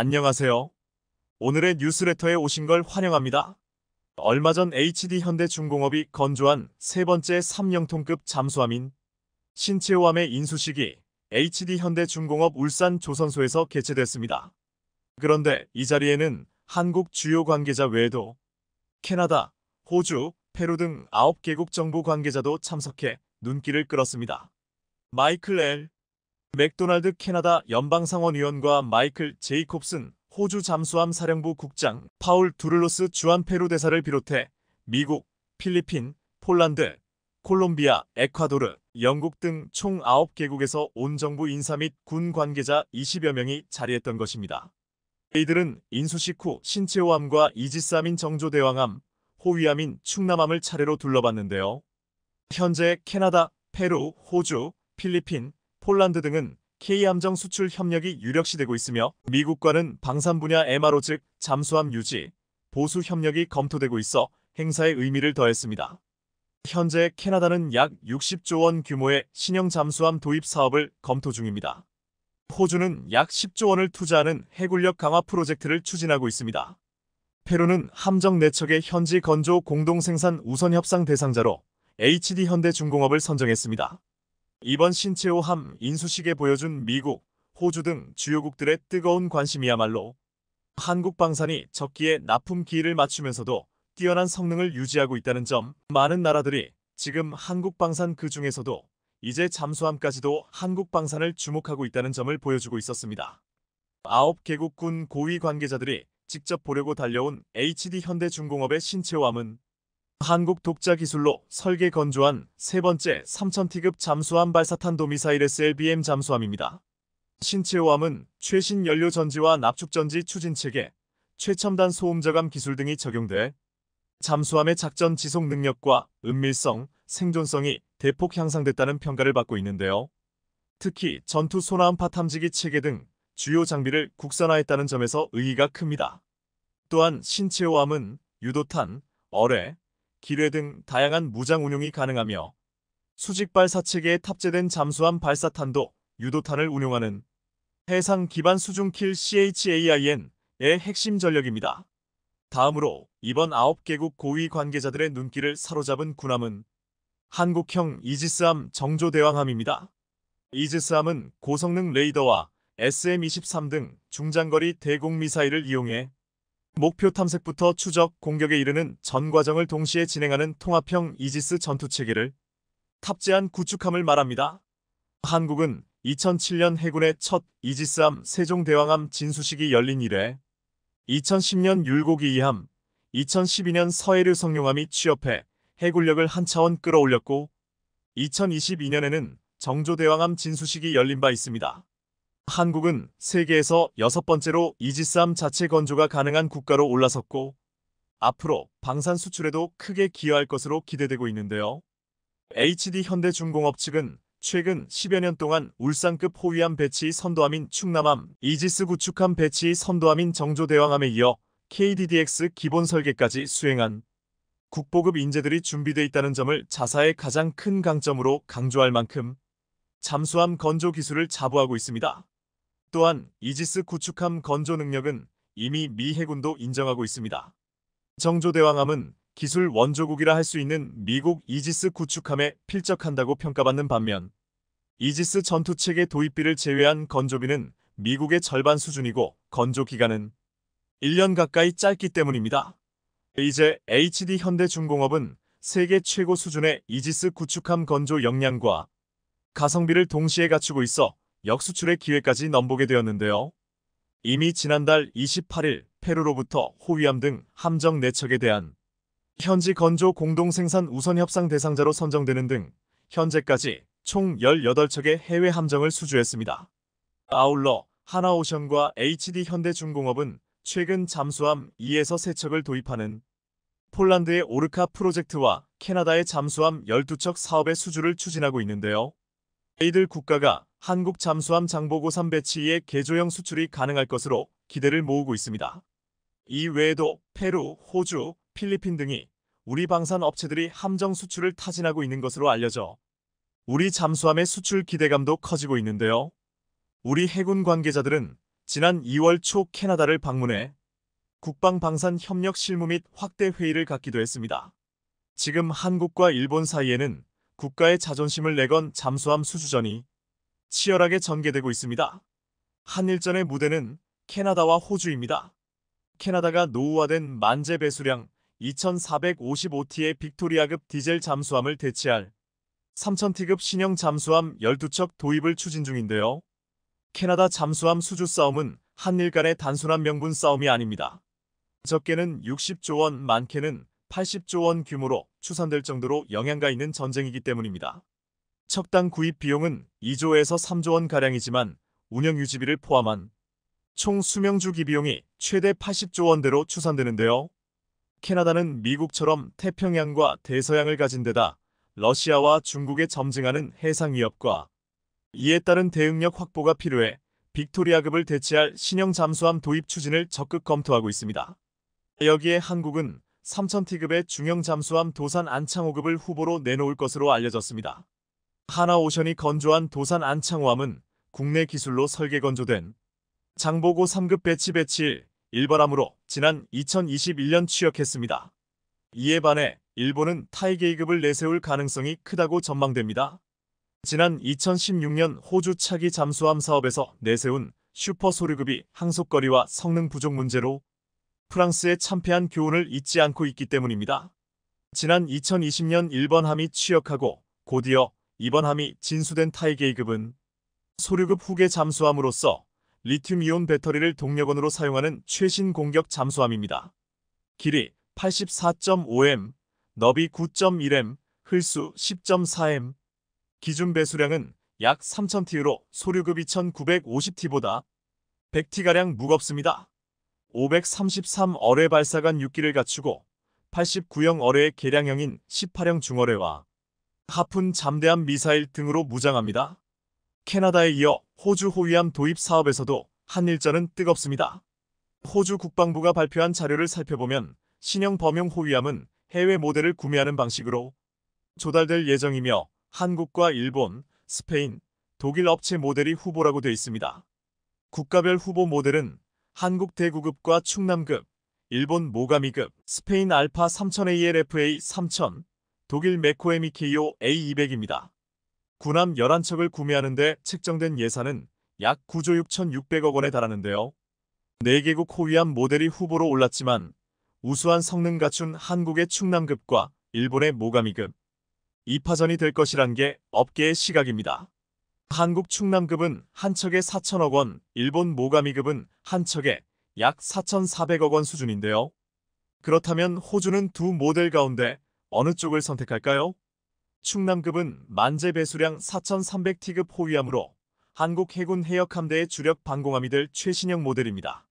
안녕하세요. 오늘의 뉴스레터에 오신 걸 환영합니다. 얼마 전 HD현대중공업이 건조한 세 번째 3영통급 잠수함인 신체호함의 인수식이 HD현대중공업 울산 조선소에서 개최됐습니다. 그런데 이 자리에는 한국 주요 관계자 외에도 캐나다, 호주, 페루 등 9개국 정부 관계자도 참석해 눈길을 끌었습니다. 마이클 L. 맥도날드 캐나다 연방상원의원과 마이클 제이콥슨 호주 잠수함 사령부 국장, 파울 두를로스 주한 페루 대사를 비롯해 미국, 필리핀, 폴란드, 콜롬비아, 에콰도르, 영국 등 총 9개국에서 온 정부 인사 및 군 관계자 20여 명이 자리했던 것입니다. 이들은 인수식 후 신체호함과 이지스함인 정조대왕함, 호위함인 충남함을 차례로 둘러봤는데요. 현재 캐나다, 페루, 호주, 필리핀, 폴란드 등은 K함정 수출 협력이 유력시되고 있으며 미국과는 방산 분야 MRO 즉 잠수함 유지, 보수 협력이 검토되고 있어 행사의 의미를 더했습니다. 현재 캐나다는 약 60조 원 규모의 신형 잠수함 도입 사업을 검토 중입니다. 호주는 약 10조 원을 투자하는 해군력 강화 프로젝트를 추진하고 있습니다. 페루는 함정 4척의 현지 건조 공동생산 우선협상 대상자로 HD현대중공업을 선정했습니다. 이번 신체호함 인수식에 보여준 미국, 호주 등 주요국들의 뜨거운 관심이야말로 한국 방산이 적기에 납품 기일을 맞추면서도 뛰어난 성능을 유지하고 있다는 점, 많은 나라들이 지금 한국 방산 그 중에서도 이제 잠수함까지도 한국 방산을 주목하고 있다는 점을 보여주고 있었습니다. 9개국 군 고위 관계자들이 직접 보려고 달려온 HD현대중공업의 신체호함은 한국 독자 기술로 설계 건조한 세 번째 3000T급 잠수함 발사탄도미사일 SLBM 잠수함입니다. 신체호함은 최신 연료 전지와 납축 전지 추진 체계, 최첨단 소음 저감 기술 등이 적용돼 잠수함의 작전 지속 능력과 은밀성, 생존성이 대폭 향상됐다는 평가를 받고 있는데요. 특히 전투 소나음파 탐지기 체계 등 주요 장비를 국산화했다는 점에서 의의가 큽니다. 또한 신체호함은 유도탄, 어뢰, 기뢰 등 다양한 무장 운용이 가능하며 수직 발사 체계에 탑재된 잠수함 발사탄도 유도탄을 운용하는 해상 기반 수중 킬 CHAIN의 핵심 전력입니다. 다음으로 이번 9개국 고위 관계자들의 눈길을 사로잡은 군함은 한국형 이지스함 정조대왕함입니다. 이지스함은 고성능 레이더와 SM-23 등 중장거리 대공미사일을 이용해 목표 탐색부터 추적, 공격에 이르는 전 과정을 동시에 진행하는 통합형 이지스 전투체계를 탑재한 구축함을 말합니다. 한국은 2007년 해군의 첫 이지스함 세종대왕함 진수식이 열린 이래 2010년 율곡이 2함, 2012년 서해류 성룡함이 취업해 해군력을 한 차원 끌어올렸고 2022년에는 정조대왕함 진수식이 열린 바 있습니다. 한국은 세계에서 6번째로 이지스함 자체 건조가 가능한 국가로 올라섰고 앞으로 방산 수출에도 크게 기여할 것으로 기대되고 있는데요. HD현대중공업 측은 최근 10여 년 동안 울산급 호위함 배치 선도함인 충남함, 이지스 구축함 배치 선도함인 정조대왕함에 이어 KDDX 기본 설계까지 수행한 국보급 인재들이 준비되어 있다는 점을 자사의 가장 큰 강점으로 강조할 만큼 잠수함 건조 기술을 자부하고 있습니다. 또한 이지스 구축함 건조 능력은 이미 미 해군도 인정하고 있습니다. 정조대왕함은 기술 원조국이라 할 수 있는 미국 이지스 구축함에 필적한다고 평가받는 반면 이지스 전투체계 도입비를 제외한 건조비는 미국의 절반 수준이고 건조 기간은 1년 가까이 짧기 때문입니다. 이제 HD현대중공업은 세계 최고 수준의 이지스 구축함 건조 역량과 가성비를 동시에 갖추고 있어 역수출의 기회까지 넘보게 되었는데요. 이미 지난달 28일 페루로부터 호위함 등 함정 4척에 대한 현지 건조 공동생산 우선협상 대상자로 선정되는 등 현재까지 총 18척의 해외 함정을 수주했습니다. 아울러 하나오션과 HD현대중공업은 최근 잠수함 2에서 3척을 도입하는 폴란드의 오르카 프로젝트와 캐나다의 잠수함 12척 사업의 수주를 추진하고 있는데요. 이들 국가가 한국 잠수함 장보고3 배치의 개조형 수출이 가능할 것으로 기대를 모으고 있습니다. 이 외에도 페루, 호주, 필리핀 등이 우리 방산 업체들이 함정 수출을 타진하고 있는 것으로 알려져 우리 잠수함의 수출 기대감도 커지고 있는데요. 우리 해군 관계자들은 지난 2월 초 캐나다를 방문해 국방방산 협력 실무 및 확대 회의를 갖기도 했습니다. 지금 한국과 일본 사이에는 국가의 자존심을 내건 잠수함 수주전이 치열하게 전개되고 있습니다. 한일전의 무대는 캐나다와 호주입니다. 캐나다가 노후화된 만재 배수량 2455T의 빅토리아급 디젤 잠수함을 대체할 3000T급 신형 잠수함 12척 도입을 추진 중인데요. 캐나다 잠수함 수주 싸움은 한일 간의 단순한 명분 싸움이 아닙니다. 적게는 60조 원, 많게는 80조 원 규모로 추산될 정도로 영향가 있는 전쟁이기 때문입니다. 척당 구입 비용은 2조에서 3조 원가량이지만 운영 유지비를 포함한 총 수명 주기 비용이 최대 80조 원대로 추산되는데요. 캐나다는 미국처럼 태평양과 대서양을 가진 데다 러시아와 중국에 점증하는 해상 위협과 이에 따른 대응력 확보가 필요해 빅토리아급을 대체할 신형 잠수함 도입 추진을 적극 검토하고 있습니다. 여기에 한국은 3000T급의 중형 잠수함 도산 안창호급을 후보로 내놓을 것으로 알려졌습니다. 하나오션이 건조한 도산 안창호함은 국내 기술로 설계 건조된 장보고 3급 배치 1번함으로 지난 2021년 취역했습니다. 이에 반해 일본은 타이게이급을 내세울 가능성이 크다고 전망됩니다. 지난 2016년 호주 차기 잠수함 사업에서 내세운 슈퍼 소류급이 항속거리와 성능 부족 문제로 프랑스에 참패한 교훈을 잊지 않고 있기 때문입니다. 지난 2020년 1번 함이 취역하고 곧이어 2번 함이 진수된 타이게이급은 소류급 후계 잠수함으로서 리튬이온 배터리를 동력원으로 사용하는 최신 공격 잠수함입니다. 길이 84.5m, 너비 9.1m, 흘수 10.4m, 기준 배수량은 약 3000T로 소류급 2950T보다 100T가량 무겁습니다. 533어뢰 발사관 6기를 갖추고 89형 어뢰의 개량형인 18형 중어뢰와 하푼 잠대함 미사일 등으로 무장합니다. 캐나다에 이어 호주 호위함 도입 사업에서도 한일전은 뜨겁습니다. 호주 국방부가 발표한 자료를 살펴보면 신형 범용 호위함은 해외 모델을 구매하는 방식으로 조달될 예정이며 한국과 일본, 스페인, 독일 업체 모델이 후보라고 되어 있습니다. 국가별 후보 모델은 한국 대구급과 충남급, 일본 모가미급, 스페인 알파 3000ALFA 3000, 독일 메코 MEKO A200입니다. 군함 11척을 구매하는데 책정된 예산은 약 9조 6,600억 원에 달하는데요. 4개국 호위함 모델이 후보로 올랐지만 우수한 성능 갖춘 한국의 충남급과 일본의 모가미급, 2파전이 될 것이란 게 업계의 시각입니다. 한국 충남급은 한 척에 4천억 원, 일본 모가미급은 한 척에 약 4,400억 원 수준인데요. 그렇다면 호주는 두 모델 가운데 어느 쪽을 선택할까요? 충남급은 만재 배수량 4300T급 호위함으로 한국 해군 해역함대의 주력 방공함이 될 최신형 모델입니다.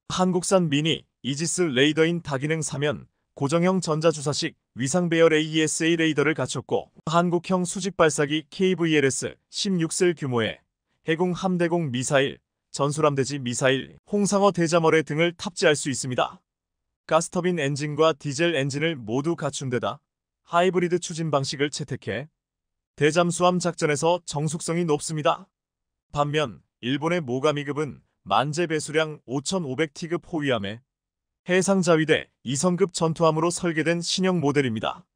한국산 미니 이지스 레이더인 다기능 사면 고정형 전자주사식 위상 배열 AESA 레이더를 갖췄고 한국형 수직 발사기 KVLS 16셀 규모의 해공 함대공 미사일, 전술함대지 미사일, 홍상어 대잠어뢰 등을 탑재할 수 있습니다. 가스터빈 엔진과 디젤 엔진을 모두 갖춘 데다 하이브리드 추진 방식을 채택해 대잠수함 작전에서 정숙성이 높습니다. 반면 일본의 모가미급은 만재 배수량 5500T급 호위함에 해상자위대 2성급 전투함으로 설계된 신형 모델입니다.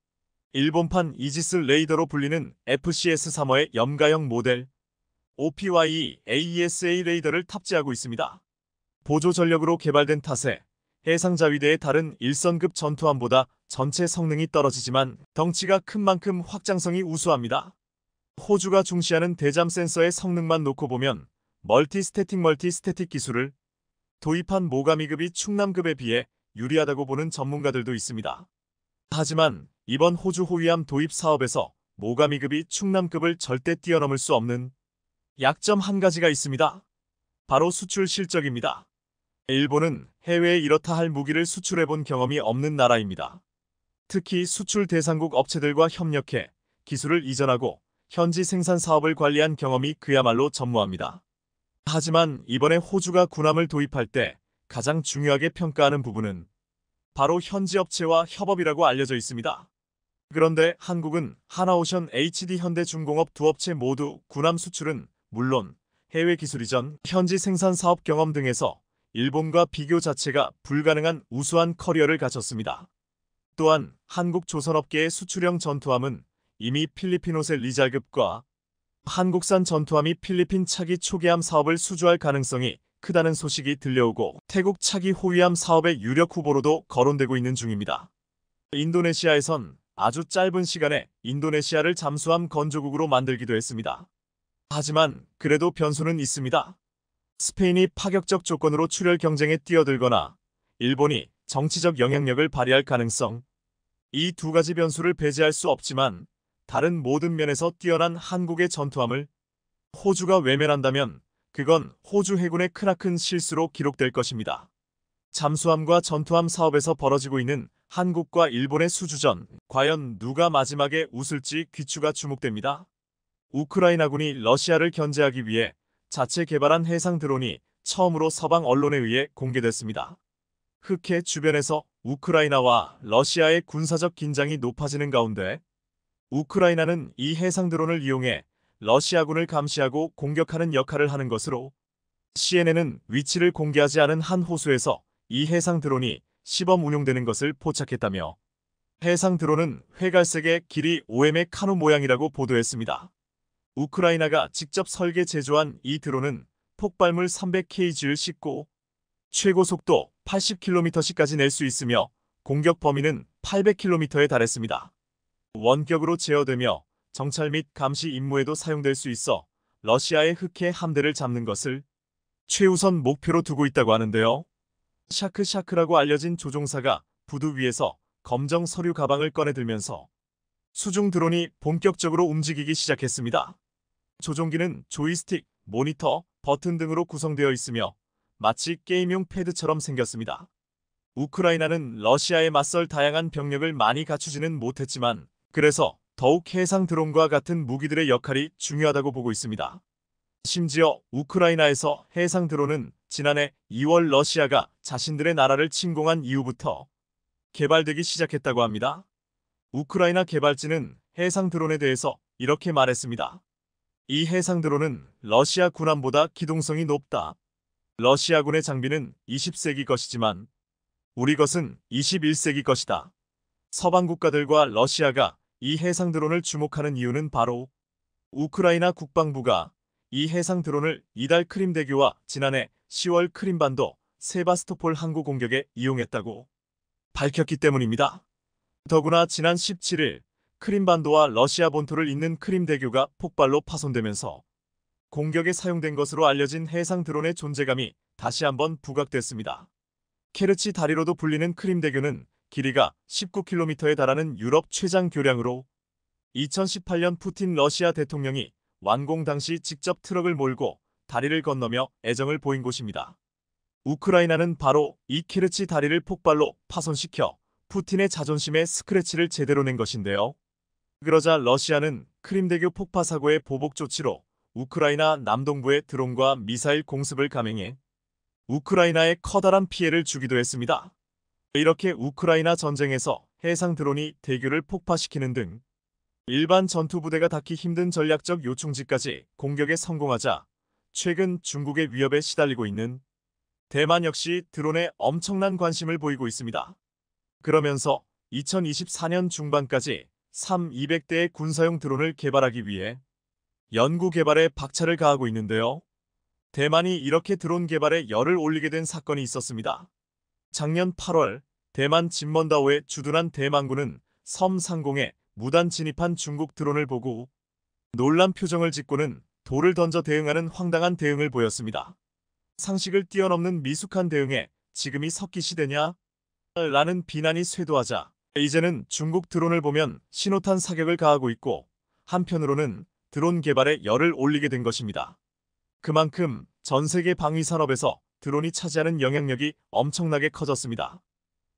일본판 이지스 레이더로 불리는 FCS-3호의 염가형 모델 OPYE AESA 레이더를 탑재하고 있습니다. 보조 전력으로 개발된 탓에 해상자위대의 다른 1선급 전투함보다 전체 성능이 떨어지지만 덩치가 큰 만큼 확장성이 우수합니다. 호주가 중시하는 대잠 센서의 성능만 놓고 보면 멀티스태틱 기술을 도입한 모가미급이 충남급에 비해 유리하다고 보는 전문가들도 있습니다. 하지만 이번 호주 호위함 도입 사업에서 모가미급이 충남급을 절대 뛰어넘을 수 없는 약점 한 가지가 있습니다. 바로 수출 실적입니다. 일본은 해외에 이렇다 할 무기를 수출해본 경험이 없는 나라입니다. 특히 수출 대상국 업체들과 협력해 기술을 이전하고 현지 생산 사업을 관리한 경험이 그야말로 전무합니다. 하지만 이번에 호주가 군함을 도입할 때 가장 중요하게 평가하는 부분은 바로 현지 업체와 협업이라고 알려져 있습니다. 그런데 한국은 하나오션 HD 현대중공업 두 업체 모두 군함 수출은 물론 해외 기술 이전, 현지 생산 사업 경험 등에서 일본과 비교 자체가 불가능한 우수한 커리어를 갖췄습니다. 또한 한국 조선업계의 수출형 전투함은 이미 필리핀호세 리잘급과 한국산 전투함이 필리핀 차기 초계함 사업을 수주할 가능성이 크다는 소식이 들려오고 태국 차기 호위함 사업의 유력 후보로도 거론되고 있는 중입니다. 인도네시아에선 아주 짧은 시간에 인도네시아를 잠수함 건조국으로 만들기도 했습니다. 하지만 그래도 변수는 있습니다. 스페인이 파격적 조건으로 출혈 경쟁에 뛰어들거나 일본이 정치적 영향력을 발휘할 가능성. 이 두 가지 변수를 배제할 수 없지만 다른 모든 면에서 뛰어난 한국의 전투함을 호주가 외면한다면 그건 호주 해군의 크나큰 실수로 기록될 것입니다. 잠수함과 전투함 사업에서 벌어지고 있는 한국과 일본의 수주전, 과연 누가 마지막에 웃을지 귀추가 주목됩니다. 우크라이나군이 러시아를 견제하기 위해 자체 개발한 해상 드론이 처음으로 서방 언론에 의해 공개됐습니다. 흑해 주변에서 우크라이나와 러시아의 군사적 긴장이 높아지는 가운데 우크라이나는 이 해상 드론을 이용해 러시아군을 감시하고 공격하는 역할을 하는 것으로 CNN은 위치를 공개하지 않은 한 호수에서 이 해상 드론이 시범 운용되는 것을 포착했다며 해상 드론은 회갈색의 길이 5m의 카누 모양이라고 보도했습니다. 우크라이나가 직접 설계 제조한 이 드론은 폭발물 300kg를 싣고 최고 속도 80km까지 낼 수 있으며 공격 범위는 800km에 달했습니다. 원격으로 제어되며 정찰 및 감시 임무에도 사용될 수 있어 러시아의 흑해 함대를 잡는 것을 최우선 목표로 두고 있다고 하는데요. 샤크샤크라고 알려진 조종사가 부두 위에서 검정 서류 가방을 꺼내들면서 수중 드론이 본격적으로 움직이기 시작했습니다. 조종기는 조이스틱, 모니터, 버튼 등으로 구성되어 있으며 마치 게임용 패드처럼 생겼습니다. 우크라이나는 러시아에 맞설 다양한 병력을 많이 갖추지는 못했지만 그래서 더욱 해상 드론과 같은 무기들의 역할이 중요하다고 보고 있습니다. 심지어 우크라이나에서 해상 드론은 지난해 2월 러시아가 자신들의 나라를 침공한 이후부터 개발되기 시작했다고 합니다. 우크라이나 개발진은 해상 드론에 대해서 이렇게 말했습니다. 이 해상 드론은 러시아 군함보다 기동성이 높다. 러시아군의 장비는 20세기 것이지만 우리 것은 21세기 것이다. 서방 국가들과 러시아가 이 해상 드론을 주목하는 이유는 바로 우크라이나 국방부가 이 해상 드론을 이달 크림대교와 지난해 10월 크림반도 세바스토폴 항구 공격에 이용했다고 밝혔기 때문입니다. 더구나 지난 17일 크림반도와 러시아 본토를 잇는 크림대교가 폭발로 파손되면서 공격에 사용된 것으로 알려진 해상 드론의 존재감이 다시 한번 부각됐습니다. 케르치 다리로도 불리는 크림대교는 길이가 19km에 달하는 유럽 최장 교량으로 2018년 푸틴 러시아 대통령이 완공 당시 직접 트럭을 몰고 다리를 건너며 애정을 보인 곳입니다. 우크라이나는 바로 이 케르치 다리를 폭발로 파손시켜 푸틴의 자존심에 스크래치를 제대로 낸 것인데요. 그러자 러시아는 크림대교 폭파 사고의 보복 조치로 우크라이나 남동부에 드론과 미사일 공습을 감행해 우크라이나에 커다란 피해를 주기도 했습니다. 이렇게 우크라이나 전쟁에서 해상 드론이 대교를 폭파시키는 등 일반 전투부대가 닿기 힘든 전략적 요충지까지 공격에 성공하자 최근 중국의 위협에 시달리고 있는 대만 역시 드론에 엄청난 관심을 보이고 있습니다. 그러면서 2024년 중반까지 3,200대의 군사용 드론을 개발하기 위해 연구 개발에 박차를 가하고 있는데요. 대만이 이렇게 드론 개발에 열을 올리게 된 사건이 있었습니다. 작년 8월 대만 진먼다오의 주둔한 대만군은 섬 상공에 무단 진입한 중국 드론을 보고 놀란 표정을 짓고는 돌을 던져 대응하는 황당한 대응을 보였습니다. 상식을 뛰어넘는 미숙한 대응에 지금이 석기 시대냐? 라는 비난이 쇄도하자 이제는 중국 드론을 보면 신호탄 사격을 가하고 있고 한편으로는 드론 개발에 열을 올리게 된 것입니다. 그만큼 전 세계 방위 산업에서 드론이 차지하는 영향력이 엄청나게 커졌습니다.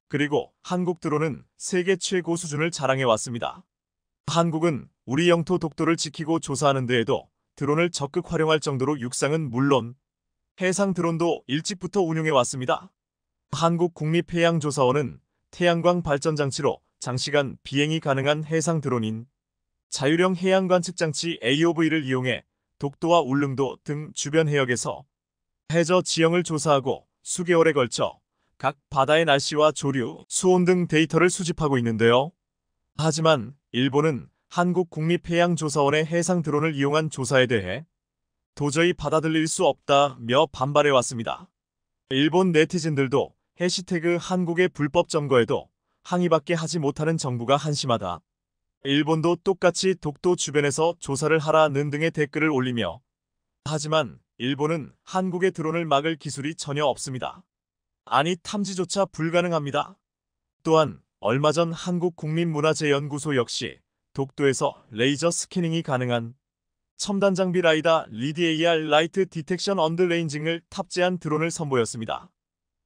그리고 한국 드론은 세계 최고 수준을 자랑해 왔습니다. 한국은 우리 영토 독도를 지키고 조사하는 데에도 드론을 적극 활용할 정도로 육상은 물론 해상 드론도 일찍부터 운용해 왔습니다. 한국국립해양조사원은 태양광 발전장치로 장시간 비행이 가능한 해상 드론인 자율형 해양 관측 장치 AOV를 이용해 독도와 울릉도 등 주변 해역에서 해저 지형을 조사하고 수개월에 걸쳐 각 바다의 날씨와 조류, 수온 등 데이터를 수집하고 있는데요. 하지만 일본은 한국국립해양조사원의 해상 드론을 이용한 조사에 대해 도저히 받아들일 수 없다며 반발해왔습니다. 일본 네티즌들도 해시태그 한국의 불법 점거에도 항의밖에 하지 못하는 정부가 한심하다. 일본도 똑같이 독도 주변에서 조사를 하라는 등의 댓글을 올리며 하지만 일본은 한국의 드론을 막을 기술이 전혀 없습니다. 아니 탐지조차 불가능합니다. 또한 얼마 전 한국국립문화재연구소 역시 독도에서 레이저 스캐닝이 가능한 첨단 장비 라이다 LiDAR 라이트 디텍션 언더 레인징을 탑재한 드론을 선보였습니다.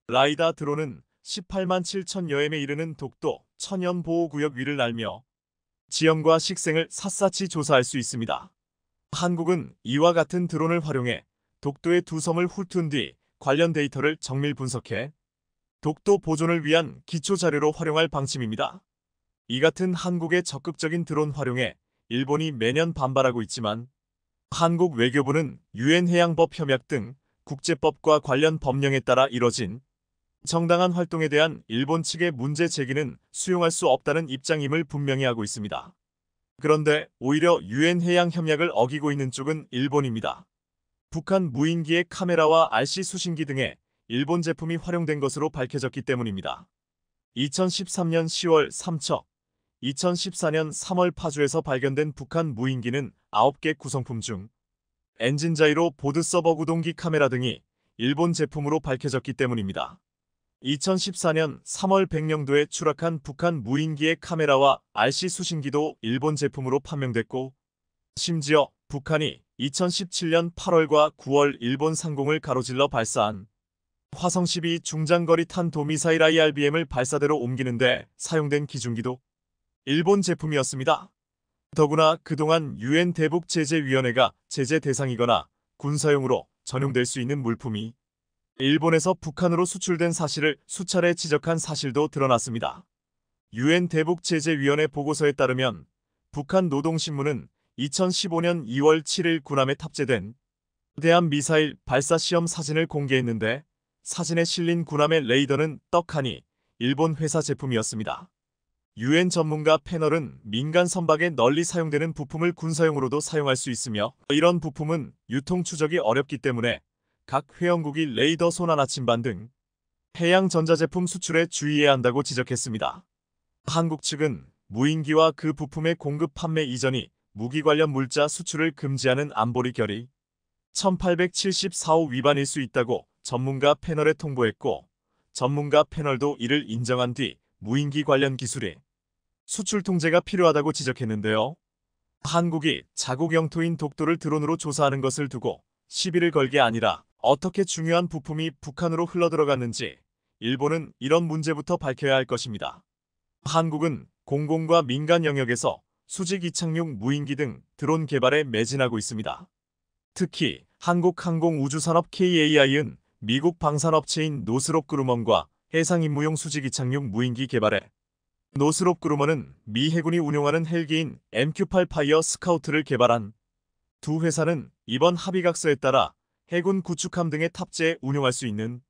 라이다 드론은 18만 7천여엠에 이르는 독도 천연보호구역 위를 날며 지형과 식생을 샅샅이 조사할 수 있습니다. 한국은 이와 같은 드론을 활용해 독도의 두 섬을 훑은 뒤 관련 데이터를 정밀 분석해 독도 보존을 위한 기초 자료로 활용할 방침입니다. 이 같은 한국의 적극적인 드론 활용에 일본이 매년 반발하고 있지만 한국 외교부는 유엔 해양법 협약 등 국제법과 관련 법령에 따라 이뤄진 정당한 활동에 대한 일본 측의 문제 제기는 수용할 수 없다는 입장임을 분명히 하고 있습니다. 그런데 오히려 유엔 해양 협약을 어기고 있는 쪽은 일본입니다. 북한 무인기의 카메라와 RC 수신기 등에 일본 제품이 활용된 것으로 밝혀졌기 때문입니다. 2013년 10월 삼척, 2014년 3월 파주에서 발견된 북한 무인기는 9개 구성품 중 엔진 자이로 보드 서버 구동기 카메라 등이 일본 제품으로 밝혀졌기 때문입니다. 2014년 3월 백령도에 추락한 북한 무인기의 카메라와 RC 수신기도 일본 제품으로 판명됐고 심지어 북한이 2017년 8월과 9월 일본 상공을 가로질러 발사한 화성-12 중장거리 탄도미사일 IRBM을 발사대로 옮기는데 사용된 기중기도 일본 제품이었습니다. 더구나 그동안 유엔 대북제재위원회가 제재 대상이거나 군사용으로 전용될 수 있는 물품이 일본에서 북한으로 수출된 사실을 수차례 지적한 사실도 드러났습니다. 유엔 대북제재위원회 보고서에 따르면 북한 노동신문은 2015년 2월 7일 군함에 탑재된 대한미사일 발사 시험 사진을 공개했는데 사진에 실린 군함의 레이더는 떡하니 일본 회사 제품이었습니다. 유엔 전문가 패널은 민간 선박에 널리 사용되는 부품을 군사용으로도 사용할 수 있으며 이런 부품은 유통 추적이 어렵기 때문에 각 회원국이 레이더 손안 나침반 등 해양 전자제품 수출에 주의해야 한다고 지적했습니다. 한국 측은 무인기와 그 부품의 공급 판매 이전이 무기 관련 물자 수출을 금지하는 안보리 결의 1874호 위반일 수 있다고 전문가 패널에 통보했고 전문가 패널도 이를 인정한 뒤 무인기 관련 기술이 수출 통제가 필요하다고 지적했는데요. 한국이 자국 영토인 독도를 드론으로 조사하는 것을 두고 시비를 걸 게 아니라 어떻게 중요한 부품이 북한으로 흘러들어갔는지 일본은 이런 문제부터 밝혀야 할 것입니다. 한국은 공공과 민간 영역에서 수직 이착륙 무인기 등 드론 개발에 매진하고 있습니다. 특히 한국항공우주산업 KAI은 미국 방산업체인 노스롭 그루먼과 해상임무용 수직 이착륙 무인기 개발에 노스롭 그루먼은 미 해군이 운용하는 헬기인 MQ-8 파이어 스카우트를 개발한 두 회사는 이번 합의각서에 따라 해군 구축함 등에 탑재해 운용할 수 있는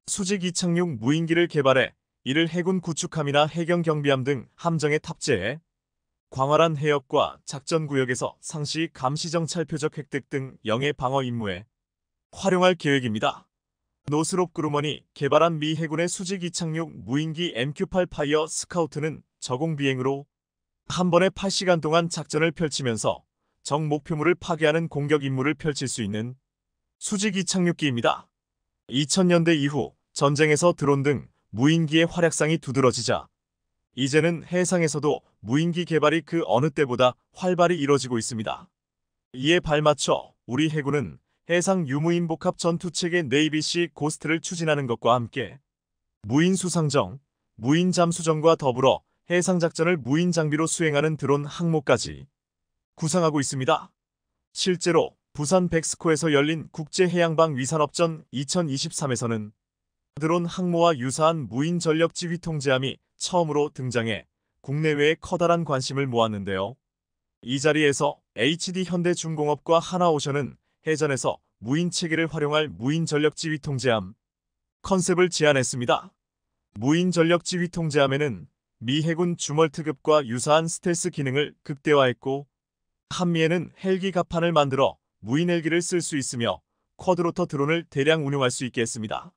수직 이착륙 무인기를 개발해 이를 해군 구축함이나 해경 경비함 등 함정에 탑재해 광활한 해역과 작전구역에서 상시 감시정찰 표적 획득 등 영해 방어 임무에 활용할 계획입니다. 노스롭 그루먼이 개발한 미 해군의 수직 이착륙 무인기 MQ-8 파이어 스카우트는 저공 비행으로 한 번에 8시간 동안 작전을 펼치면서 적 목표물을 파괴하는 공격 임무를 펼칠 수 있는 수직 이착륙기입니다. 2000년대 이후 전쟁에서 드론 등 무인기의 활약상이 두드러지자 이제는 해상에서도 무인기 개발이 그 어느 때보다 활발히 이뤄지고 있습니다. 이에 발맞춰 우리 해군은 해상 유무인 복합 전투체계 네이비시 고스트를 추진하는 것과 함께 무인 수상정, 무인 잠수정과 더불어 해상작전을 무인 장비로 수행하는 드론 항모까지 구상하고 있습니다. 실제로 부산 백스코에서 열린 국제해양방 위산업전 2023에서는 드론 항모와 유사한 무인 전력 지휘 통제함이 처음으로 등장해 국내외에 커다란 관심을 모았는데요. 이 자리에서 HD 현대중공업과 하나오션은 해전에서 무인 체계를 활용할 무인 전력 지휘 통제함 컨셉을 제안했습니다. 무인 전력 지휘 통제함에는 미 해군 주멀트급과 유사한 스텔스 기능을 극대화했고, 한미에는 헬기 갑판을 만들어 무인 헬기를 쓸 수 있으며 쿼드로터 드론을 대량 운용할 수 있게 했습니다.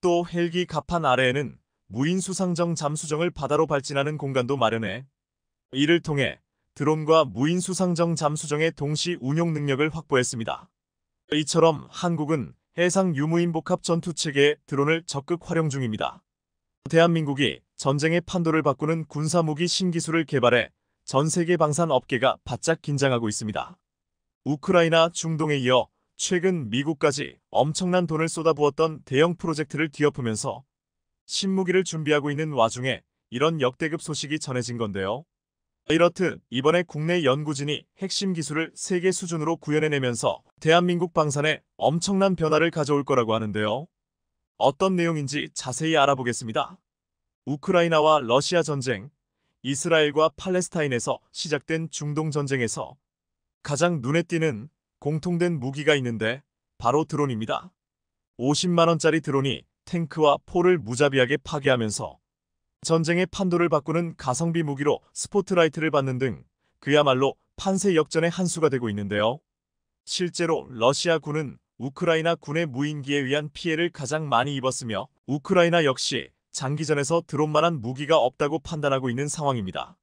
또 헬기 갑판 아래에는 무인 수상정 잠수정을 바다로 발진하는 공간도 마련해 이를 통해 드론과 무인 수상정 잠수정의 동시 운용 능력을 확보했습니다. 이처럼 한국은 해상 유무인 복합 전투체계의 드론을 적극 활용 중입니다. 대한민국이 전쟁의 판도를 바꾸는 군사무기 신기술을 개발해 전 세계 방산 업계가 바짝 긴장하고 있습니다. 우크라이나 중동에 이어 최근 미국까지 엄청난 돈을 쏟아부었던 대형 프로젝트를 뒤엎으면서 신무기를 준비하고 있는 와중에 이런 역대급 소식이 전해진 건데요. 이렇듯 이번에 국내 연구진이 핵심 기술을 세계 수준으로 구현해내면서 대한민국 방산에 엄청난 변화를 가져올 거라고 하는데요. 어떤 내용인지 자세히 알아보겠습니다. 우크라이나와 러시아 전쟁, 이스라엘과 팔레스타인에서 시작된 중동 전쟁에서 가장 눈에 띄는 공통된 무기가 있는데 바로 드론입니다. 50만원짜리 드론이 탱크와 포를 무자비하게 파괴하면서 전쟁의 판도를 바꾸는 가성비 무기로 스포트라이트를 받는 등 그야말로 판세 역전의 한 수가 되고 있는데요. 실제로 러시아 군은 우크라이나 군의 무인기에 의한 피해를 가장 많이 입었으며 우크라이나 역시 장기전에서 드론만한 무기가 없다고 판단하고 있는 상황입니다.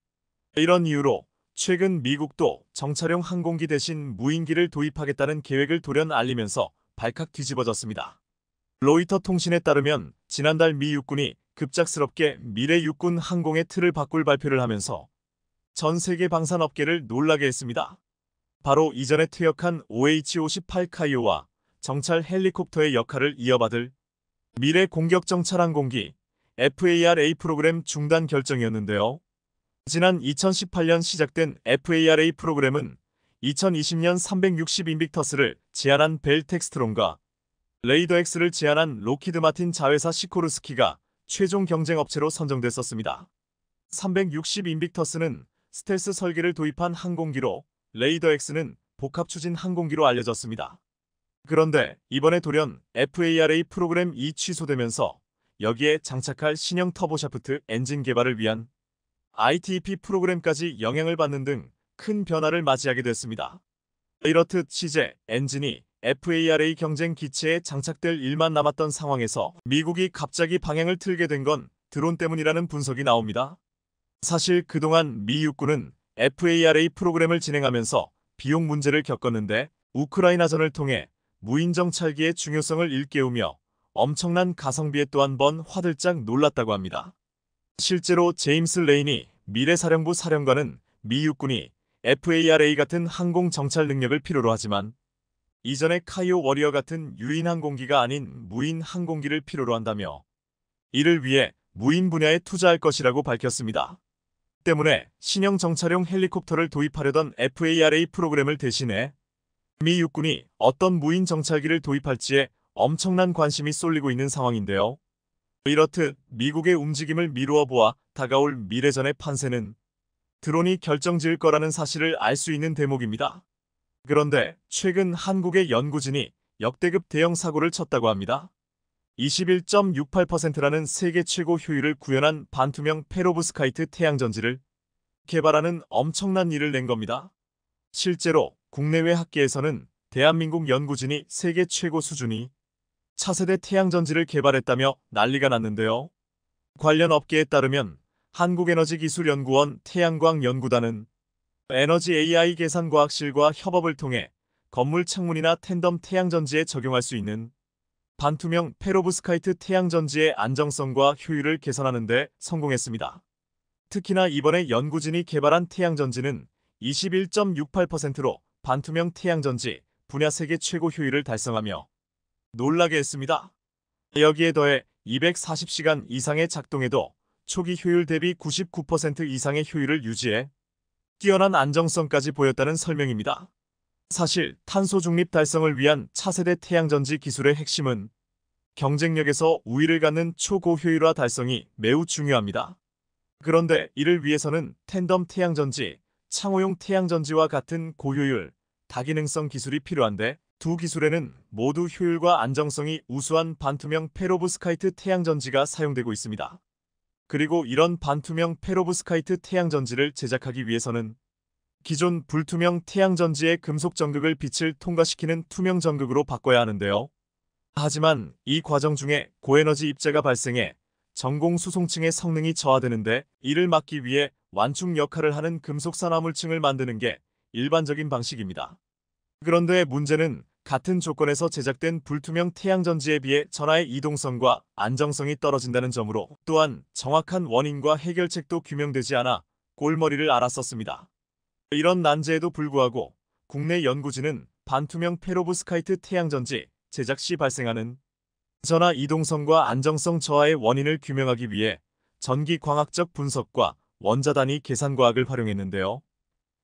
이런 이유로 최근 미국도 정찰용 항공기 대신 무인기를 도입하겠다는 계획을 돌연 알리면서 발칵 뒤집어졌습니다. 로이터 통신에 따르면 지난달 미 육군이 급작스럽게 미래 육군 항공의 틀을 바꿀 발표를 하면서 전 세계 방산업계를 놀라게 했습니다. 바로 이전에 퇴역한 OH-58 카이오와 정찰 헬리콥터의 역할을 이어받을 미래 공격 정찰 항공기 FARA 프로그램 중단 결정이었는데요. 지난 2018년 시작된 FARA 프로그램은 2020년 360 인빅터스를 제안한 벨 텍스트론과 레이더X를 제안한 로키드 마틴 자회사 시코르스키가 최종 경쟁 업체로 선정됐었습니다. 360 인빅터스는 스텔스 설계를 도입한 항공기로 레이더X는 복합 추진 항공기로 알려졌습니다. 그런데 이번에 돌연 FARA 프로그램이 취소되면서 여기에 장착할 신형 터보샤프트 엔진 개발을 위한 ITEP 프로그램까지 영향을 받는 등 큰 변화를 맞이하게 됐습니다. 이렇듯 시제 엔진이 FARA 경쟁 기체에 장착될 일만 남았던 상황에서 미국이 갑자기 방향을 틀게 된 건 드론 때문이라는 분석이 나옵니다. 사실 그동안 미 육군은 FARA 프로그램을 진행하면서 비용 문제를 겪었는데 우크라이나전을 통해 무인 정찰기의 중요성을 일깨우며 엄청난 가성비에 또 한 번 화들짝 놀랐다고 합니다. 실제로 제임스 레인이 미래사령부 사령관은 미 육군이 FARA 같은 항공 정찰 능력을 필요로 하지만 이전의 카이오 워리어 같은 유인 항공기가 아닌 무인 항공기를 필요로 한다며 이를 위해 무인 분야에 투자할 것이라고 밝혔습니다. 때문에 신형 정찰용 헬리콥터를 도입하려던 FARA 프로그램을 대신해 미 육군이 어떤 무인 정찰기를 도입할지에 엄청난 관심이 쏠리고 있는 상황인데요. 이렇듯 미국의 움직임을 미루어 보아 다가올 미래전의 판세는 드론이 결정지을 거라는 사실을 알 수 있는 대목입니다. 그런데 최근 한국의 연구진이 역대급 대형 사고를 쳤다고 합니다. 21.68%라는 세계 최고 효율을 구현한 반투명 페로브스카이트 태양전지를 개발하는 엄청난 일을 낸 겁니다. 실제로 국내외 학계에서는 대한민국 연구진이 세계 최고 수준이 차세대 태양전지를 개발했다며 난리가 났는데요. 관련 업계에 따르면 한국에너지기술연구원 태양광연구단은 에너지 AI 계산과학실과 협업을 통해 건물 창문이나 텐덤 태양전지에 적용할 수 있는 반투명 페로브스카이트 태양전지의 안정성과 효율을 개선하는 데 성공했습니다. 특히나 이번에 연구진이 개발한 태양전지는 21.68%로 반투명 태양전지 분야 세계 최고 효율을 달성하며 놀라게 했습니다. 여기에 더해 240시간 이상의 작동에도 초기 효율 대비 99% 이상의 효율을 유지해 뛰어난 안정성까지 보였다는 설명입니다. 사실 탄소 중립 달성을 위한 차세대 태양전지 기술의 핵심은 경쟁력에서 우위를 갖는 초고효율화 달성이 매우 중요합니다. 그런데 이를 위해서는 텐덤 태양전지, 창호용 태양전지와 같은 고효율, 다기능성 기술이 필요한데 두 기술에는 모두 효율과 안정성이 우수한 반투명 페로브스카이트 태양전지가 사용되고 있습니다. 그리고 이런 반투명 페로브스카이트 태양전지를 제작하기 위해서는 기존 불투명 태양전지의 금속 전극을 빛을 통과시키는 투명 전극으로 바꿔야 하는데요. 하지만 이 과정 중에 고에너지 입자가 발생해 전공 수송층의 성능이 저하되는데 이를 막기 위해 완충 역할을 하는 금속 산화물층을 만드는 게 일반적인 방식입니다. 그런데 문제는 같은 조건에서 제작된 불투명 태양전지에 비해 전하의 이동성과 안정성이 떨어진다는 점으로 또한 정확한 원인과 해결책도 규명되지 않아 골머리를 앓았었습니다. 이런 난제에도 불구하고 국내 연구진은 반투명 페로브스카이트 태양전지 제작 시 발생하는 전하 이동성과 안정성 저하의 원인을 규명하기 위해 전기광학적 분석과 원자단위 계산과학을 활용했는데요.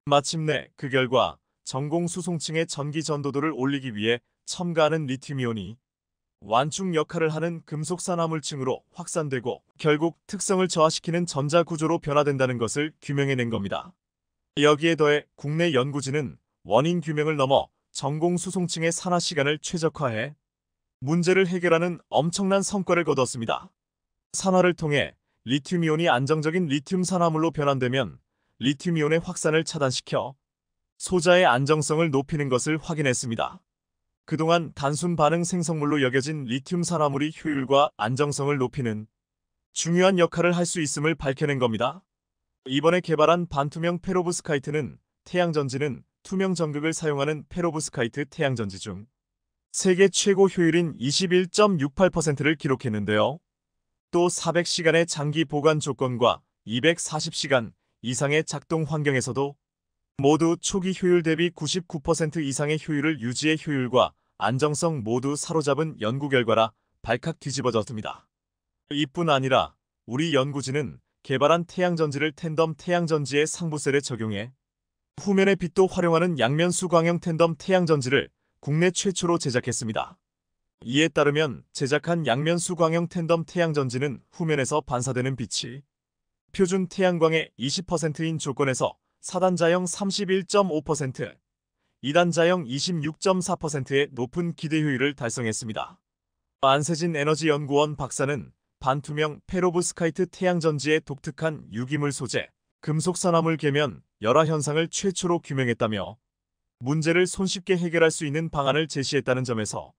마침내 그 결과 전공 수송층의 전기 전도도를 올리기 위해 첨가하는 리튬이온이 완충 역할을 하는 금속 산화물층으로 확산되고 결국 특성을 저하시키는 전자구조로 변화된다는 것을 규명해낸 겁니다. 여기에 더해 국내 연구진은 원인 규명을 넘어 전공 수송층의 산화 시간을 최적화해 문제를 해결하는 엄청난 성과를 거뒀습니다. 산화를 통해 리튬이온이 안정적인 리튬 산화물로 변환되면 리튬이온의 확산을 차단시켜 소자의 안정성을 높이는 것을 확인했습니다. 그동안 단순 반응 생성물로 여겨진 리튬 산화물이 효율과 안정성을 높이는 중요한 역할을 할 수 있음을 밝혀낸 겁니다. 이번에 개발한 반투명 페로브스카이트는 태양전지는 투명 전극을 사용하는 페로브스카이트 태양전지 중 세계 최고 효율인 21.68%를 기록했는데요. 또 400시간의 장기 보관 조건과 240시간 이상의 작동 환경에서도 모두 초기 효율 대비 99% 이상의 효율을 유지해 효율과 안정성 모두 사로잡은 연구 결과라 발칵 뒤집어졌습니다. 이뿐 아니라 우리 연구진은 개발한 태양전지를 텐덤 태양전지의 상부셀에 적용해 후면의 빛도 활용하는 양면 수광형 텐덤 태양전지를 국내 최초로 제작했습니다. 이에 따르면 제작한 양면 수광형 텐덤 태양전지는 후면에서 반사되는 빛이 표준 태양광의 20%인 조건에서 4단자형 31.5%, 2단자형 26.4%의 높은 기대 효율을 달성했습니다. 안세진 에너지연구원 박사는 반투명 페로브스카이트 태양전지의 독특한 유기물 소재, 금속산화물 계면 열화 현상을 최초로 규명했다며 문제를 손쉽게 해결할 수 있는 방안을 제시했다는 점에서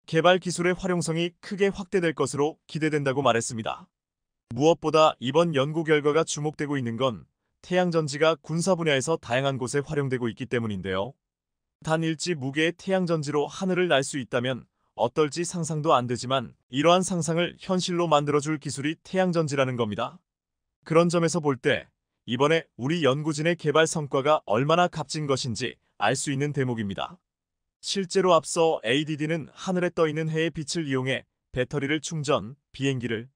개발 기술의 활용성이 크게 확대될 것으로 기대된다고 말했습니다. 무엇보다 이번 연구 결과가 주목되고 있는 건 태양전지가 군사 분야에서 다양한 곳에 활용되고 있기 때문인데요. 단 일지 무게의 태양전지로 하늘을 날 수 있다면 어떨지 상상도 안 되지만 이러한 상상을 현실로 만들어줄 기술이 태양전지라는 겁니다. 그런 점에서 볼 때 이번에 우리 연구진의 개발 성과가 얼마나 값진 것인지 알 수 있는 대목입니다. 실제로 앞서 ADD는 하늘에 떠있는 해의 빛을 이용해 배터리를 충전, 비행기를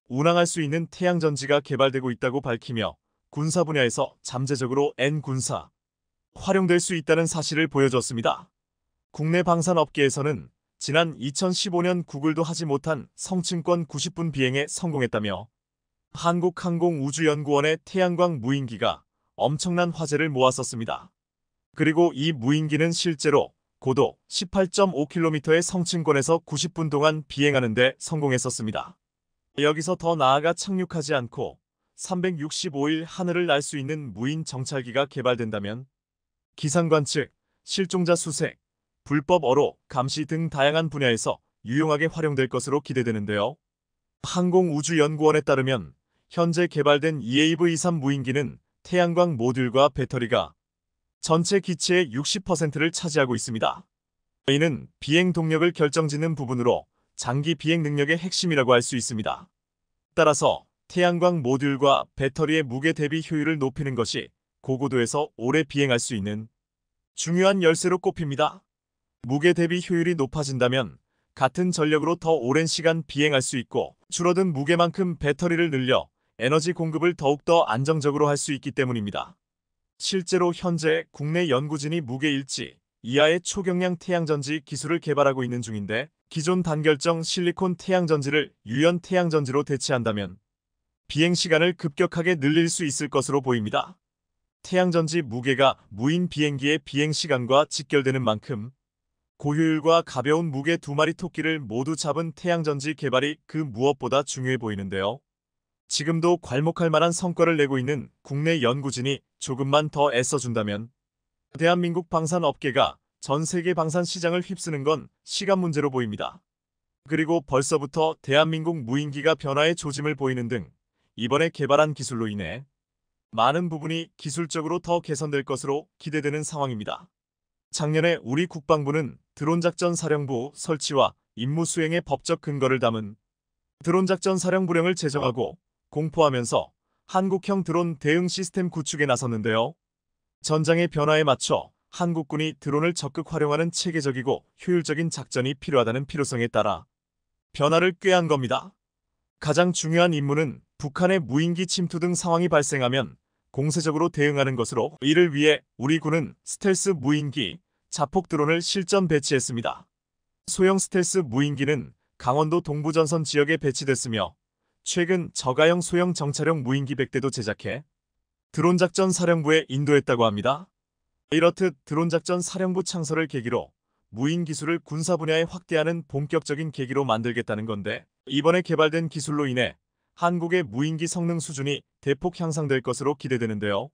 운항할 수 있는 태양전지가 개발되고 있다고 밝히며 군사 분야에서 잠재적으로 N군사 활용될 수 있다는 사실을 보여줬습니다. 국내 방산업계에서는 지난 2015년 구글도 하지 못한 성층권 90분 비행에 성공했다며 한국항공우주연구원의 태양광 무인기가 엄청난 화제를 모았었습니다. 그리고 이 무인기는 실제로 고도 18.5km의 성층권에서 90분 동안 비행하는 데 성공했었습니다. 여기서 더 나아가 착륙하지 않고 365일 하늘을 날 수 있는 무인 정찰기가 개발된다면 기상관 측, 실종자 수색, 불법 어로 감시 등 다양한 분야에서 유용하게 활용될 것으로 기대되는데요. 항공우주연구원에 따르면 현재 개발된 EAV-3 무인기는 태양광 모듈과 배터리가 전체 기체의 60%를 차지하고 있습니다. 이는 비행 동력을 결정짓는 부분으로 장기 비행 능력의 핵심이라고 할 수 있습니다. 따라서 태양광 모듈과 배터리의 무게 대비 효율을 높이는 것이 고고도에서 오래 비행할 수 있는 중요한 열쇠로 꼽힙니다. 무게 대비 효율이 높아진다면 같은 전력으로 더 오랜 시간 비행할 수 있고 줄어든 무게만큼 배터리를 늘려 에너지 공급을 더욱더 안정적으로 할 수 있기 때문입니다. 실제로 현재 국내 연구진이 무게 일지 이하의 초경량 태양전지 기술을 개발하고 있는 중인데 기존 단결정 실리콘 태양전지를 유연 태양전지로 대체한다면 비행시간을 급격하게 늘릴 수 있을 것으로 보입니다. 태양전지 무게가 무인 비행기의 비행 시간과 직결되는 만큼 고효율과 가벼운 무게 두 마리 토끼를 모두 잡은 태양전지 개발이 그 무엇보다 중요해 보이는데요. 지금도 괄목할 만한 성과를 내고 있는 국내 연구진이 조금만 더 애써준다면 대한민국 방산업계가 전 세계 방산 시장을 휩쓰는 건 시간 문제로 보입니다. 그리고 벌써부터 대한민국 무인기가 변화의 조짐을 보이는 등 이번에 개발한 기술로 인해 많은 부분이 기술적으로 더 개선될 것으로 기대되는 상황입니다. 작년에 우리 국방부는 드론작전 사령부 설치와 임무 수행의 법적 근거를 담은 드론작전 사령부령을 제정하고 공포하면서 한국형 드론 대응 시스템 구축에 나섰는데요. 전장의 변화에 맞춰 한국군이 드론을 적극 활용하는 체계적이고 효율적인 작전이 필요하다는 필요성에 따라 변화를 꾀한 겁니다. 가장 중요한 임무는 북한의 무인기 침투 등 상황이 발생하면 공세적으로 대응하는 것으로 이를 위해 우리 군은 스텔스 무인기, 자폭 드론을 실전 배치했습니다. 소형 스텔스 무인기는 강원도 동부전선 지역에 배치됐으며 최근 저가형 소형 정찰용 무인기 100대도 제작해 드론작전 사령부에 인도했다고 합니다. 이렇듯 드론작전 사령부 창설을 계기로 무인 기술을 군사 분야에 확대하는 본격적인 계기로 만들겠다는 건데 이번에 개발된 기술로 인해 한국의 무인기 성능 수준이 대폭 향상될 것으로 기대되는데요.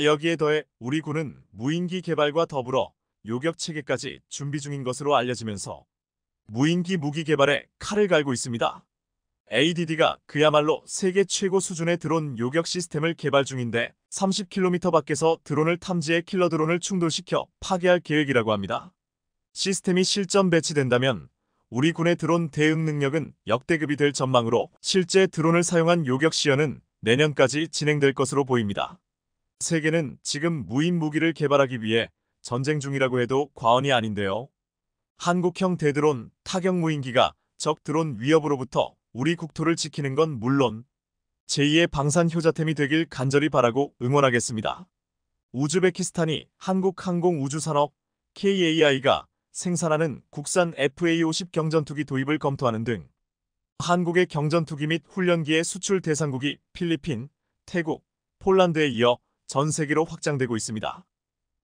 여기에 더해 우리 군은 무인기 개발과 더불어 요격 체계까지 준비 중인 것으로 알려지면서 무인기 무기 개발에 칼을 갈고 있습니다. ADD가 그야말로 세계 최고 수준의 드론 요격 시스템을 개발 중인데 30km 밖에서 드론을 탐지해 킬러 드론을 충돌시켜 파괴할 계획이라고 합니다. 시스템이 실전 배치된다면 우리 군의 드론 대응 능력은 역대급이 될 전망으로 실제 드론을 사용한 요격 시연은 내년까지 진행될 것으로 보입니다. 세계는 지금 무인 무기를 개발하기 위해 전쟁 중이라고 해도 과언이 아닌데요. 한국형 대드론 타격 무인기가 적 드론 위협으로부터 우리 국토를 지키는 건 물론 제2의 방산 효자템이 되길 간절히 바라고 응원하겠습니다. 우즈베키스탄이 한국 항공우주산업 KAI가 생산하는 국산 FA-50 경전투기 도입을 검토하는 등 한국의 경전투기 및 훈련기의 수출 대상국이 필리핀, 태국, 폴란드에 이어 전 세계로 확장되고 있습니다.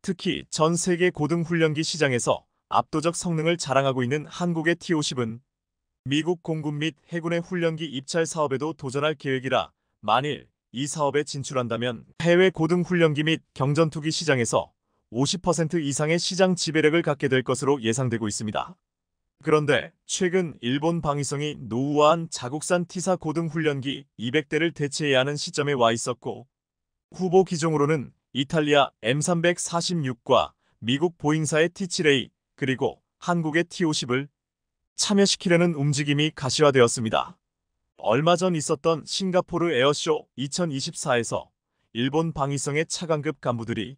특히 전 세계 고등훈련기 시장에서 압도적 성능을 자랑하고 있는 한국의 T-50은 미국 공군 및 해군의 훈련기 입찰 사업에도 도전할 계획이라 만일 이 사업에 진출한다면 해외 고등훈련기 및 경전투기 시장에서 50% 이상의 시장 지배력을 갖게 될 것으로 예상되고 있습니다. 그런데 최근 일본 방위성이 노후화한 자국산 T사 고등훈련기 200대를 대체해야 하는 시점에 와 있었고 후보 기종으로는 이탈리아 M346과 미국 보잉사의 T7A 그리고 한국의 T50을 참여시키려는 움직임이 가시화되었습니다. 얼마 전 있었던 싱가포르 에어쇼 2024에서 일본 방위성의 차관급 간부들이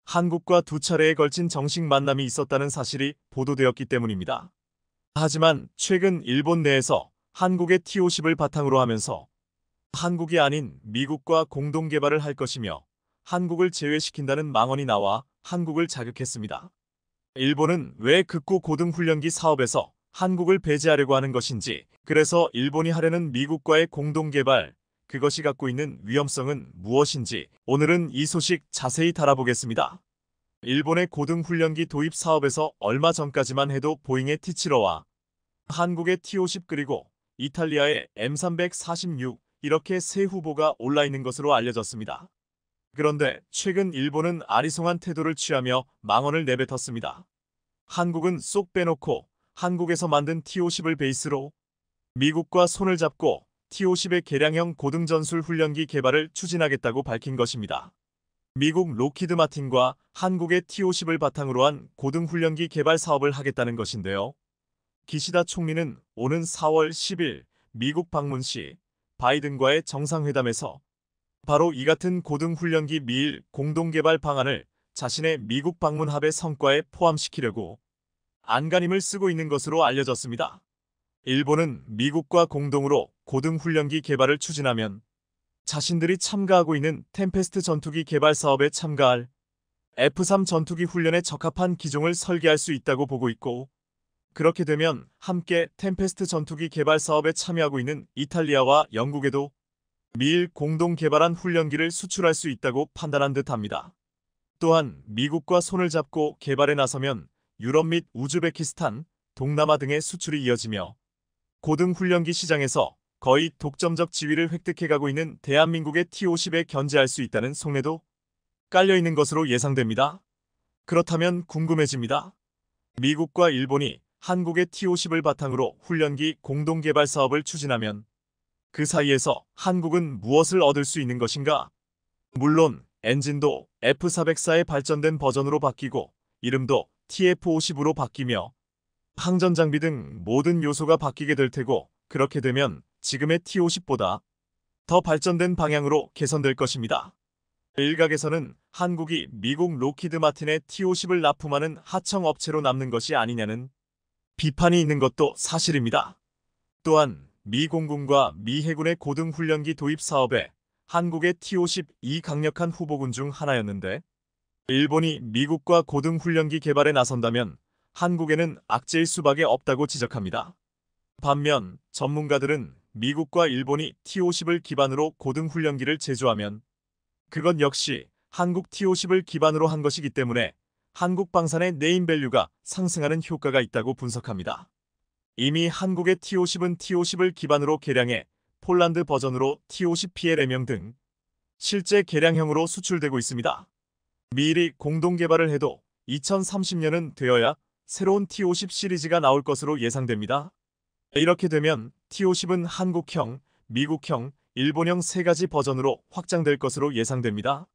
한국과 두 차례에 걸친 정식 만남이 있었다는 사실이 보도되었기 때문입니다. 하지만 최근 일본 내에서 한국의 T-50을 바탕으로 하면서 한국이 아닌 미국과 공동 개발을 할 것이며 한국을 제외시킨다는 망언이 나와 한국을 자극했습니다. 일본은 왜 극구 고등훈련기 사업에서 한국을 배제하려고 하는 것인지, 그래서 일본이 하려는 미국과의 공동 개발, 그것이 갖고 있는 위험성은 무엇인지 오늘은 이 소식 자세히 다뤄보겠습니다. 일본의 고등훈련기 도입 사업에서 얼마 전까지만 해도 보잉의 T7와 한국의 T-50 그리고 이탈리아의 M346 이렇게 세 후보가 올라있는 것으로 알려졌습니다. 그런데 최근 일본은 아리송한 태도를 취하며 망언을 내뱉었습니다. 한국은 쏙 빼놓고 한국에서 만든 T-50을 베이스로 미국과 손을 잡고 T-50의 개량형 고등전술 훈련기 개발을 추진하겠다고 밝힌 것입니다. 미국 로키드 마틴과 한국의 T-50을 바탕으로 한 고등훈련기 개발 사업을 하겠다는 것인데요. 기시다 총리는 오는 4월 10일 미국 방문 시 바이든과의 정상회담에서 바로 이 같은 고등훈련기 미일 공동개발 방안을 자신의 미국 방문 합의 성과에 포함시키려고 안간힘을 쓰고 있는 것으로 알려졌습니다. 일본은 미국과 공동으로 고등훈련기 개발을 추진하면 자신들이 참가하고 있는 템페스트 전투기 개발 사업에 참가할 F-3 전투기 훈련에 적합한 기종을 설계할 수 있다고 보고 있고, 그렇게 되면 함께 템페스트 전투기 개발 사업에 참여하고 있는 이탈리아와 영국에도 미일 공동 개발한 훈련기를 수출할 수 있다고 판단한 듯합니다. 또한 미국과 손을 잡고 개발에 나서면 유럽 및 우즈베키스탄, 동남아 등의 수출이 이어지며 고등 훈련기 시장에서 거의 독점적 지위를 획득해가고 있는 대한민국의 T-50에 견제할 수 있다는 속내도 깔려있는 것으로 예상됩니다. 그렇다면 궁금해집니다. 미국과 일본이 한국의 T-50을 바탕으로 훈련기 공동 개발 사업을 추진하면 그 사이에서 한국은 무엇을 얻을 수 있는 것인가? 물론 엔진도 F404의 발전된 버전으로 바뀌고 이름도 TF50으로 바뀌며 항전 장비 등 모든 요소가 바뀌게 될 테고 그렇게 되면 지금의 T50보다 더 발전된 방향으로 개선될 것입니다. 일각에서는 한국이 미국 로키드 마틴의 T50을 납품하는 하청 업체로 남는 것이 아니냐는 비판이 있는 것도 사실입니다. 또한 미 공군과 미 해군의 고등 훈련기 도입 사업에 한국의 T-50이 강력한 후보군 중 하나였는데 일본이 미국과 고등 훈련기 개발에 나선다면 한국에는 악재일 수밖에 없다고 지적합니다. 반면 전문가들은 미국과 일본이 T-50을 기반으로 고등 훈련기를 제조하면 그것 역시 한국 T-50을 기반으로 한 것이기 때문에 한국 방산의 네임밸류가 상승하는 효과가 있다고 분석합니다. 이미 한국의 T-50은 T-50을 기반으로 개량해 폴란드 버전으로 T-50PLM형 등 실제 개량형으로 수출되고 있습니다. 미일이 공동 개발을 해도 2030년은 되어야 새로운 T-50 시리즈가 나올 것으로 예상됩니다. 이렇게 되면 T-50은 한국형, 미국형, 일본형 세 가지 버전으로 확장될 것으로 예상됩니다.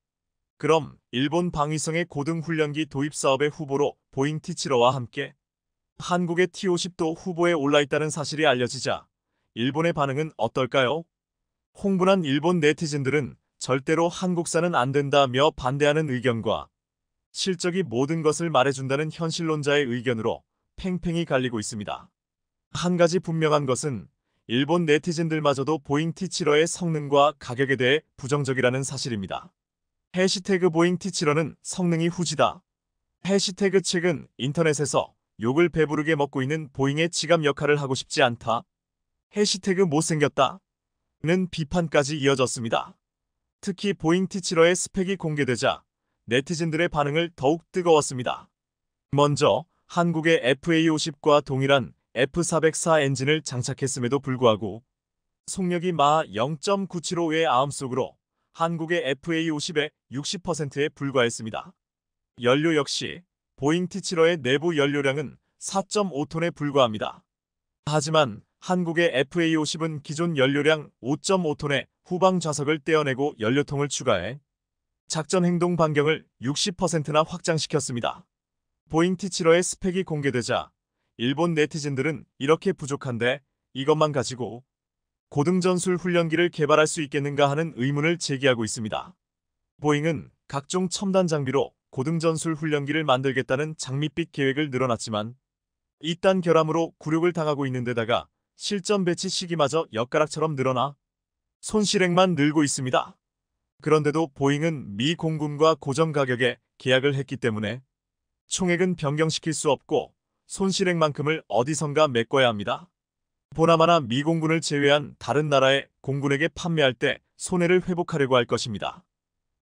그럼 일본 방위성의 고등 훈련기 도입 사업의 후보로 보잉 T-7와 함께 한국의 T-50도 후보에 올라있다는 사실이 알려지자 일본의 반응은 어떨까요? 홍분한 일본 네티즌들은 절대로 한국산은 안 된다며 반대하는 의견과 실적이 모든 것을 말해준다는 현실론자의 의견으로 팽팽히 갈리고 있습니다. 한 가지 분명한 것은 일본 네티즌들마저도 보잉 T-7의 성능과 가격에 대해 부정적이라는 사실입니다. 해시태그 보잉 T-7는 성능이 후지다. 해시태그 최근 인터넷에서 욕을 배부르게 먹고 있는 보잉의 지갑 역할을 하고 싶지 않다. 해시태그 못생겼다. 는 비판까지 이어졌습니다. 특히 보잉 T-7의 스펙이 공개되자 네티즌들의 반응을 더욱 뜨거웠습니다. 먼저 한국의 FA50과 동일한 F404 엔진을 장착했음에도 불구하고 속력이 마 0.975의 아음속으로 한국의 FA50의 60%에 불과했습니다. 연료 역시 보잉 T-7의 내부 연료량은 4.5톤에 불과합니다. 하지만 한국의 FA50은 기존 연료량 5.5톤의 후방 좌석을 떼어내고 연료통을 추가해 작전 행동 반경을 60%나 확장시켰습니다. 보잉 T-7의 스펙이 공개되자 일본 네티즌들은 이렇게 부족한데 이것만 가지고 고등전술 훈련기를 개발할 수 있겠는가 하는 의문을 제기하고 있습니다. 보잉은 각종 첨단 장비로 고등전술 훈련기를 만들겠다는 장밋빛 계획을 늘어놨지만 이딴 결함으로 굴욕을 당하고 있는 데다가 실전 배치 시기마저 엿가락처럼 늘어나 손실액만 늘고 있습니다. 그런데도 보잉은 미 공군과 고정 가격에 계약을 했기 때문에 총액은 변경시킬 수 없고 손실액만큼을 어디선가 메꿔야 합니다. 보나마나 미 공군을 제외한 다른 나라의 공군에게 판매할 때 손해를 회복하려고 할 것입니다.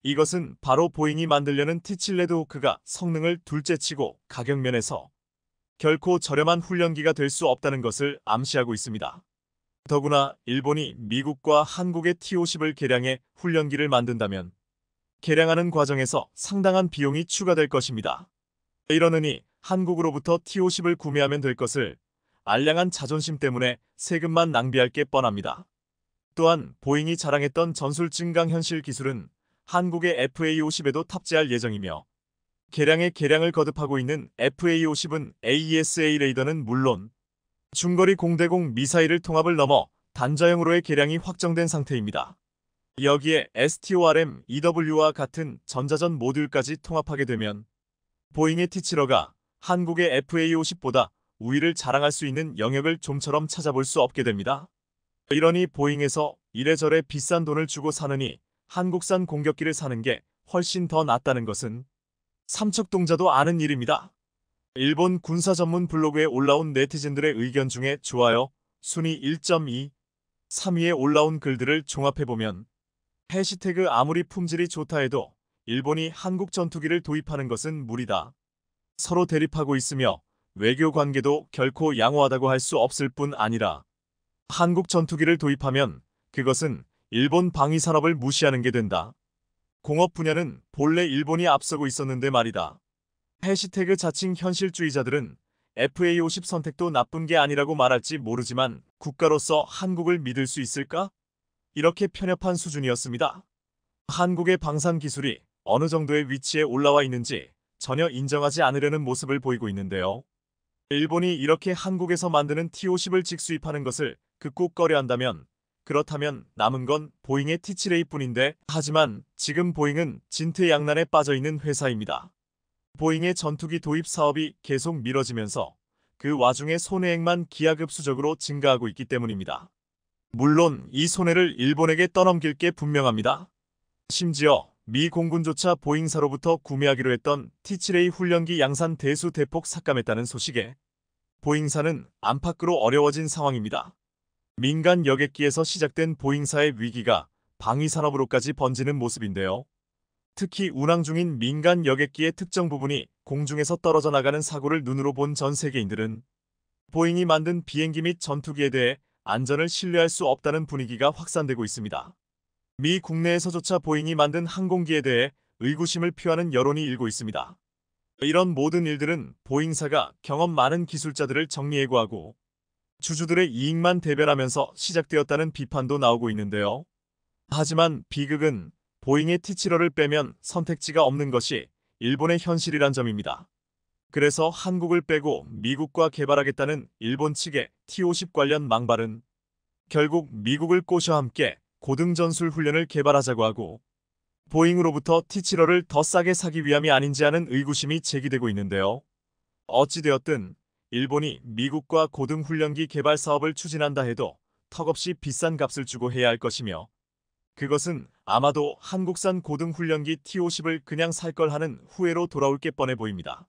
이것은 바로 보잉이 만들려는 T-7 레드호크가 성능을 둘째치고 가격 면에서 결코 저렴한 훈련기가 될 수 없다는 것을 암시하고 있습니다. 더구나 일본이 미국과 한국의 T-50을 개량해 훈련기를 만든다면 개량하는 과정에서 상당한 비용이 추가될 것입니다. 이러느니 한국으로부터 T-50을 구매하면 될 것을 알량한 자존심 때문에 세금만 낭비할 게 뻔합니다. 또한 보잉이 자랑했던 전술 증강 현실 기술은 한국의 FA50에도 탑재할 예정이며 개량에 개량을 거듭하고 있는 FA50은 AESA 레이더는 물론 중거리 공대공 미사일을 통합을 넘어 단자형으로의 개량이 확정된 상태입니다. 여기에 STORM EW와 같은 전자전 모듈까지 통합하게 되면 보잉의 T-7가 한국의 FA50보다 우위를 자랑할 수 있는 영역을 좀처럼 찾아볼 수 없게 됩니다. 이러니 보잉에서 이래저래 비싼 돈을 주고 사느니 한국산 공격기를 사는 게 훨씬 더 낫다는 것은 삼척동자도 아는 일입니다. 일본 군사 전문 블로그에 올라온 네티즌들의 의견 중에 좋아요 순위 1.2, 3위에 올라온 글들을 종합해보면 해시태그 아무리 품질이 좋다 해도 일본이 한국 전투기를 도입하는 것은 무리다. 서로 대립하고 있으며 외교 관계도 결코 양호하다고 할 수 없을 뿐 아니라 한국 전투기를 도입하면 그것은 일본 방위 산업을 무시하는 게 된다. 공업 분야는 본래 일본이 앞서고 있었는데 말이다. 해시태그 자칭 현실주의자들은 FA50 선택도 나쁜 게 아니라고 말할지 모르지만 국가로서 한국을 믿을 수 있을까? 이렇게 편협한 수준이었습니다. 한국의 방산 기술이 어느 정도의 위치에 올라와 있는지 전혀 인정하지 않으려는 모습을 보이고 있는데요. 일본이 이렇게 한국에서 만드는 T-50을 직수입하는 것을 극구 꺼려한다면 그렇다면 남은 건 보잉의 T-7A뿐인데 하지만 지금 보잉은 진퇴양난에 빠져있는 회사입니다. 보잉의 전투기 도입 사업이 계속 미뤄지면서 그 와중에 손해액만 기하급수적으로 증가하고 있기 때문입니다. 물론 이 손해를 일본에게 떠넘길 게 분명합니다. 심지어 미 공군조차 보잉사로부터 구매하기로 했던 T-7A 훈련기 양산 대수 대폭 삭감했다는 소식에 보잉사는 안팎으로 어려워진 상황입니다. 민간 여객기에서 시작된 보잉사의 위기가 방위산업으로까지 번지는 모습인데요. 특히 운항 중인 민간 여객기의 특정 부분이 공중에서 떨어져 나가는 사고를 눈으로 본 전 세계인들은 보잉이 만든 비행기 및 전투기에 대해 안전을 신뢰할 수 없다는 분위기가 확산되고 있습니다. 미 국내에서조차 보잉이 만든 항공기에 대해 의구심을 표하는 여론이 일고 있습니다. 이런 모든 일들은 보잉사가 경험 많은 기술자들을 정리해고하고 주주들의 이익만 대변하면서 시작되었다는 비판도 나오고 있는데요. 하지만 비극은 보잉의 T-7를 빼면 선택지가 없는 것이 일본의 현실이란 점입니다. 그래서 한국을 빼고 미국과 개발하겠다는 일본 측의 T-50 관련 망발은 결국 미국을 꼬셔 함께 고등전술 훈련을 개발하자고 하고 보잉으로부터 T-7를 더 싸게 사기 위함이 아닌지 하는 의구심이 제기되고 있는데요. 어찌되었든 일본이 미국과 고등훈련기 개발 사업을 추진한다 해도 턱없이 비싼 값을 주고 해야 할 것이며 그것은 아마도 한국산 고등훈련기 T-50을 그냥 살 걸 하는 후회로 돌아올 게 뻔해 보입니다.